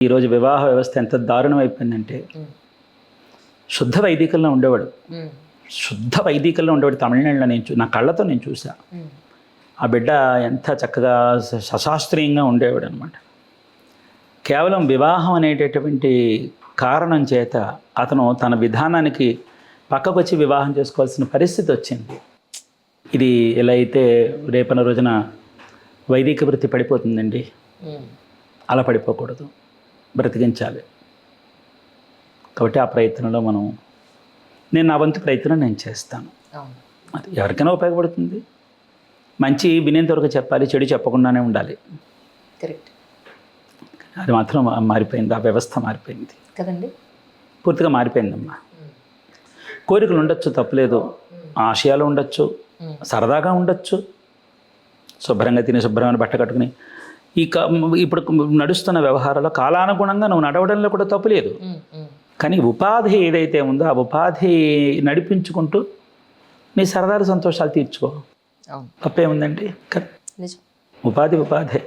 ఈరోజు వివాహ వ్యవస్థ ఎంత దారుణం అయిపోయిందంటే శుద్ధ వైదికంలో ఉండేవాడు తమిళనాడులో నా కళ్ళతో నేను చూసా. ఆ బిడ్డ ఎంత చక్కగా సశాస్త్రీయంగా ఉండేవాడు అనమాట. కేవలం వివాహం అనేటటువంటి కారణం చేత అతను తన విధానానికి పక్కకు వచ్చి వివాహం చేసుకోవాల్సిన పరిస్థితి వచ్చింది. ఇది ఎలా అయితే రేపన రోజున వైదిక వృత్తి పడిపోతుందండి. అలా పడిపోకూడదు, బ్రతికించాలి. కాబట్టి ఆ ప్రయత్నంలో నేను నా వంతు ప్రయత్నం నేను చేస్తాను. అది ఎవరికైనా ఉపయోగపడుతుంది. మంచి వినేంత వరకు చెప్పాలి, చెడు చెప్పకుండానే ఉండాలి. కరెక్ట్. అది మాత్రం మారిపోయింది, ఆ వ్యవస్థ మారిపోయింది కదండి, పూర్తిగా మారిపోయిందమ్మా. కోరికలు ఉండొచ్చు, తప్పులేదు, ఆశయాలు ఉండొచ్చు, సరదాగా ఉండొచ్చు, శుభ్రంగా తిని శుభ్రమైన బట్ట కట్టుకుని ఇప్పుడు నడుస్తున్న వ్యవహారాల్లో కాలానుగుణంగా నువ్వు నడవడంలో కూడా తప్పు లేదు. కానీ ఉపాధి ఏదైతే ఉందో ఆ ఉపాధి నడిపించుకుంటూ నీ సరదాలు సంతోషాలు తీర్చుకో. తప్పేముందండి? ఉపాధి ఉపాధి